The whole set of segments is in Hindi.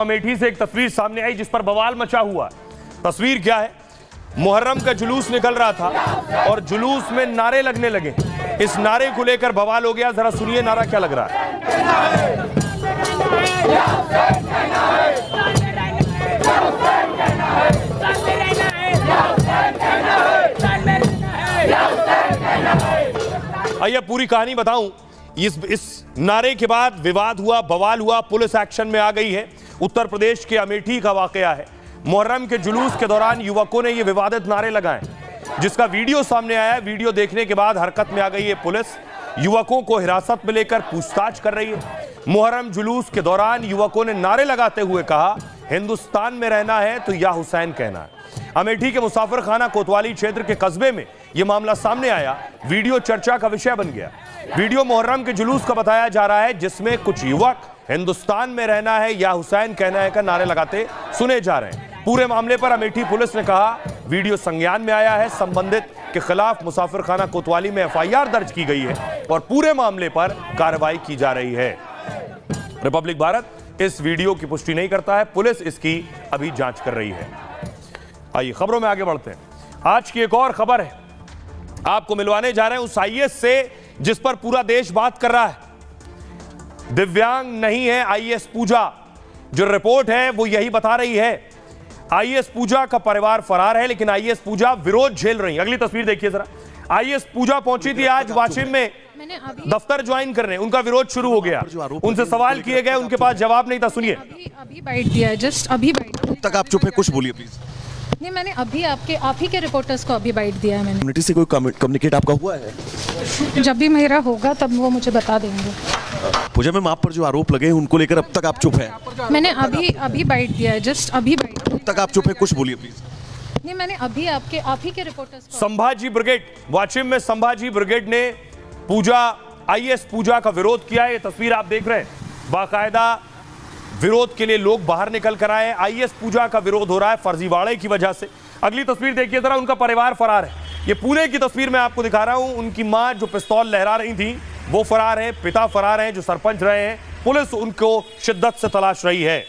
अमेठी से एक तस्वीर सामने आई जिस पर बवाल मचा हुआ। तस्वीर क्या है? मुहर्रम का जुलूस निकल रहा था और जुलूस में नारे लगने लगे। इस नारे को लेकर बवाल हो गया। जरा सुनिए नारा क्या लग रहा है। आइए पूरी कहानी बताऊं। इस नारे के बाद विवाद हुआ, बवाल हुआ, पुलिस एक्शन में आ गई है। उत्तर प्रदेश के अमेठी का वाकया है। मुहर्रम के जुलूस के दौरान युवकों ने ये विवादित नारे लगाए, जिसका वीडियो सामने आया। वीडियो देखने के बाद हरकत में आ गई है पुलिस। युवकों को हिरासत में लेकर पूछताछ कर रही है। मुहर्रम जुलूस के दौरान युवकों ने नारे लगाते हुए कहा, हिंदुस्तान में रहना है तो या हुसैन कहना है। अमेठी के मुसाफिर खाना कोतवाली क्षेत्र के कस्बे में यह मामला सामने आया। वीडियो चर्चा का विषय बन गया। वीडियो मुहर्रम के जुलूस का बताया जा रहा है, जिसमें कुछ युवक हिंदुस्तान में रहना है या हुसैन कहना है का नारे लगाते सुने जा रहे हैं। पूरे मामले पर अमेठी पुलिस ने कहा वीडियो संज्ञान में आया है। संबंधित के खिलाफ मुसाफिर खाना कोतवाली में एफआईआर दर्ज की गई है और पूरे मामले पर कार्रवाई की जा रही है। रिपब्लिक भारत इस वीडियो की पुष्टि नहीं करता है। पुलिस इसकी अभी जांच कर रही है। आइए खबरों में आगे बढ़ते हैं। आज की एक और खबर है, आपको मिलवाने जा रहे हैं उस आईएएस से जिस पर पूरा देश बात कर रहा है। दिव्यांग नहीं है आईएएस पूजा। जो रिपोर्ट है वो यही बता रही है। आईएएस पूजा का परिवार फरार है, लेकिन आईएएस पूजा विरोध झेल रही है। अगली तस्वीर देखिए जरा। आईएएस पूजा पहुंची थी आज वाशिम में दफ्तर ज्वाइन करने। उनका विरोध शुरू हो गया। उनसे सवाल किए गए, उनके पास जवाब नहीं था। सुनिए। अभी बाइट दिया है, जस्ट अभी बाइट तक आप चुप है, कुछ बोलिए प्लीज। नहीं, मैंने अभी आप ही के रिपोर्टर्स को अभी बाइट दिया है। मैंने कम्युनिटी से कोई कम्युनिकेट आपका हुआ है? जब भी मेरा होगा तब वो मुझे बता देंगे। पूजा मैम, आप पर जो आरोप लगे हैं उनको लेकर अब तक आप चुप है? मैंने अभी बाइट दिया है, जस्ट अभी बाइट। अब तक आप चुप है, कुछ बोलिए प्लीज। नहीं, मैंने अभी आप ही के रिपोर्टर्स को। संभाजी ब्रिगेड, वाशिम में संभाजी ब्रिगेड ने पूजा आईएएस पूजा का विरोध किया है। ये तस्वीर आप देख रहे हैं। बाकायदा विरोध के लिए लोग बाहर निकल कर आए। आईएएस पूजा का विरोध हो रहा है फर्जीवाड़े की वजह से। अगली तस्वीर देखिए जरा। उनका परिवार फरार है। ये पुणे की तस्वीर मैं आपको दिखा रहा हूं। उनकी मां जो पिस्तौल लहरा रही थी वो फरार है। पिता फरार हैं जो सरपंच रहे हैं। पुलिस उनको शिद्दत से तलाश रही है।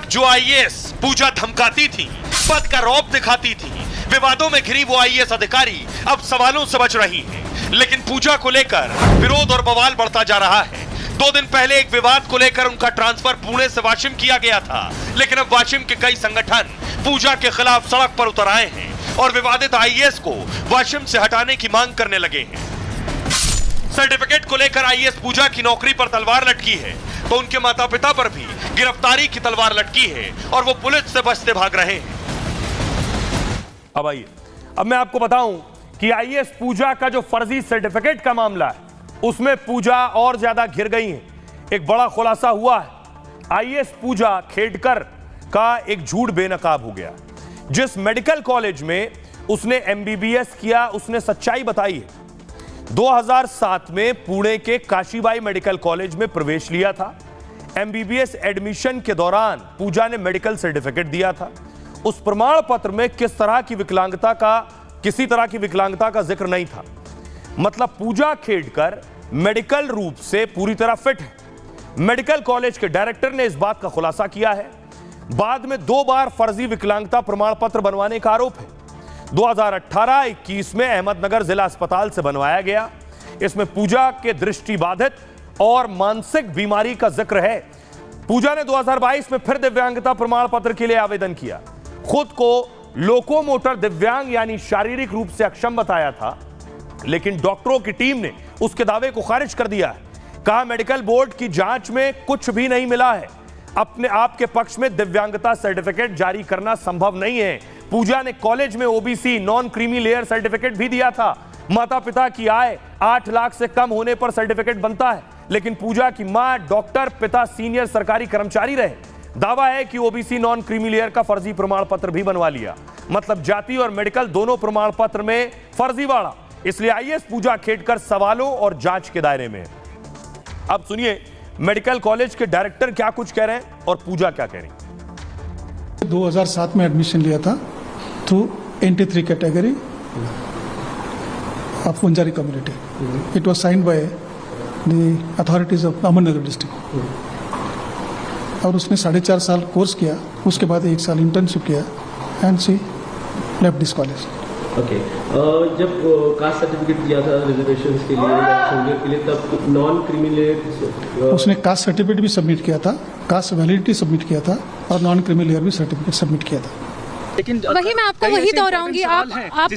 जो आईएएस पूजा धमकाती थी, पद का रौब दिखाती थी, विवादों में घिरी वो आईएएस अधिकारी अब सवालों से बच रही है। लेकिन पूजा को लेकर विरोध और बवाल बढ़ता जा रहा है। 2 दिन पहले एक विवाद को लेकर उनका ट्रांसफर पुणे से वाशिम किया गया था, लेकिन अब वाशिम के कई संगठन पूजा के खिलाफ सड़क पर उतर आए हैं और विवादित आईएएस को वाशिम से हटाने की मांग करने लगे हैं। सर्टिफिकेट को लेकर आईएएस पूजा की नौकरी पर तलवार लटकी है तो उनके माता पिता पर भी गिरफ्तारी की तलवार लटकी है और वो पुलिस से बचते भाग रहे हैं। अब आइए, अब मैं आपको बताऊं कि आईएएस पूजा का जो फर्जी सर्टिफिकेट का मामला है उसमें पूजा और ज्यादा घिर गई है। एक बड़ा खुलासा हुआ है। आईएएस पूजा खेडकर का एक झूठ बेनकाब हो गया। जिस मेडिकल कॉलेज में उसने एमबीबीएस किया, उसने सच्चाई बताई है। 2007 में पुणे के काशीबाई मेडिकल कॉलेज में प्रवेश लिया था। एमबीबीएस एडमिशन के दौरान पूजा ने मेडिकल सर्टिफिकेट दिया था। उस प्रमाण पत्र में किसी तरह की विकलांगता का जिक्र नहीं था। मतलब पूजा खेडकर मेडिकल रूप से पूरी तरह फिट है। मेडिकल कॉलेज के डायरेक्टर ने इस बात का खुलासा किया है। बाद में 2 बार फर्जी विकलांगता प्रमाण पत्र बनवाने का आरोप है। 2018-21 में अहमदनगर जिला अस्पताल से बनवाया गया। इसमें पूजा के दृष्टिबाधित और मानसिक बीमारी का जिक्र है। पूजा ने 2022 में फिर दिव्यांगता प्रमाण पत्र के लिए आवेदन किया। खुद को लोकोमोटर दिव्यांग यानी शारीरिक रूप से अक्षम बताया था, लेकिन डॉक्टरों की टीम ने उसके दावे को खारिज कर दिया है। कहा मेडिकल बोर्ड की जांच में कुछ भी नहीं मिला है। अपने आप के पक्ष में दिव्यांगता सर्टिफिकेट जारी करना संभव नहीं है। पूजा ने कॉलेज में OBC non creamy layer certificate भी दिया था। माता पिता की आय 8 लाख से कम होने पर सर्टिफिकेट बनता है, लेकिन पूजा की मां डॉक्टर, पिता सीनियर सरकारी कर्मचारी रहे। दावा है कि ओबीसी नॉन क्रीमी लेयर का फर्जी प्रमाण पत्र भी बनवा लिया। मतलब जाति और मेडिकल दोनों प्रमाण पत्र में फर्जीवाड़ा। इसलिए आईएएस पूजा खेडकर सवालों और जांच के दायरे में। अब सुनिए मेडिकल कॉलेज के डायरेक्टर क्या कुछ कह रहे हैं और पूजा क्या कह रही है। 2007 में एडमिशन लिया था through NT3 category of Vanjari community. It was signed by the authorities of Ahmednagar district. और उसने 4.5 साल कोर्स किया, उसके बाद 1 साल इंटर्नशिप किया and she left this college. Okay. जब कास्ट सर्टिफिकेट दिया था रिजर्वेशन के लिए सोल्जर के लिए, तब नॉन क्रिमिनल उसने कास्ट सर्टिफिकेट भी सबमिट किया था, कास्ट वैलिडिटी सबमिट किया था और नॉन क्रिमिनल भी सर्टिफिकेट सबमिट किया था. लेकिन वही मैं आपको वही दोहराऊंगी. आप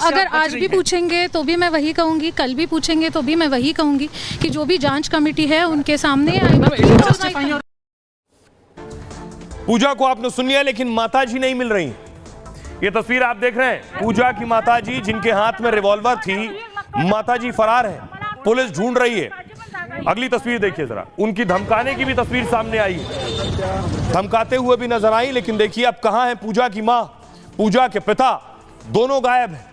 अगर आज भी पूछेंगे तो भी मैं वही कहूंगी, कल भी पूछेंगे तो भी मैं वही कहूंगी कि जो भी जांच कमेटी है उनके सामने पूजा को आपने सुन लिया, लेकिन माताजी नहीं मिल रही. ये तस्वीर आप देख रहे हैं, पूजा की माताजी जिनके हाथ में रिवॉल्वर थी, माताजी फरार है, पुलिस ढूंढ रही है. अगली तस्वीर देखिए जरा, उनकी धमकाने की भी तस्वीर सामने आई है, धमकाते हुए भी नजर आई. लेकिन देखिए अब कहां है पूजा की मां, पूजा के पिता, दोनों गायब हैं.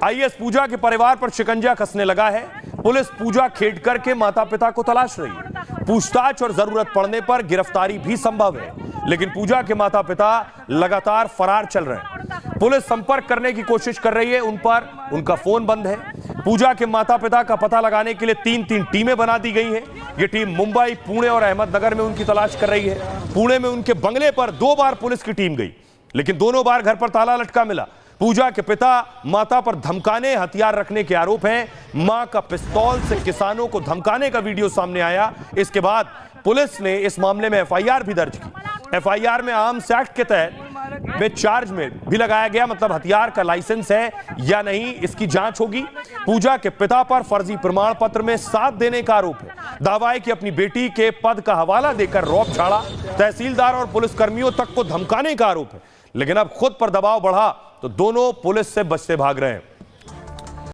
आईएएस पूजा के परिवार पर शिकंजा कसने लगा है. पुलिस पूजा खेड़ करके माता पिता को तलाश रही है. पूछताछ और जरूरत पड़ने पर गिरफ्तारी भी संभव है, लेकिन पूजा के माता पिता लगातार फरार चल रहे हैं. पुलिस संपर्क करने की कोशिश कर रही है, उन पर उनका फोन बंद है. पूजा के माता पिता का पता लगाने के लिए 3 टीमें बना दी गई हैं. ये टीम मुंबई, पुणे और अहमदनगर में उनकी तलाश कर रही है. पुणे में उनके बंगले पर 2 बार पुलिस की टीम गई, लेकिन दोनों बार घर पर ताला लटका मिला. पूजा के पिता माता पर धमकाने, हथियार रखने के आरोप हैं. मां का पिस्तौल से किसानों को धमकाने का वीडियो सामने आया. इसके बाद पुलिस ने इस मामले में एफआईआर भी दर्ज की. एफआईआर में आर्म्स एक्ट के तहत में चार्ज में भी लगाया गया, मतलब हथियार का लाइसेंस है या नहीं इसकी जांच होगी. पूजा के पिता पर फर्जी प्रमाण पत्र में साथ देने का आरोप है. दावा है कि अपनी बेटी के पद का हवाला देकर रौब झाड़ा. तहसीलदार और पुलिसकर्मियों तक को धमकाने का आरोप है, लेकिन अब खुद पर दबाव बढ़ा तो दोनों पुलिस से बचते भाग रहे हैं.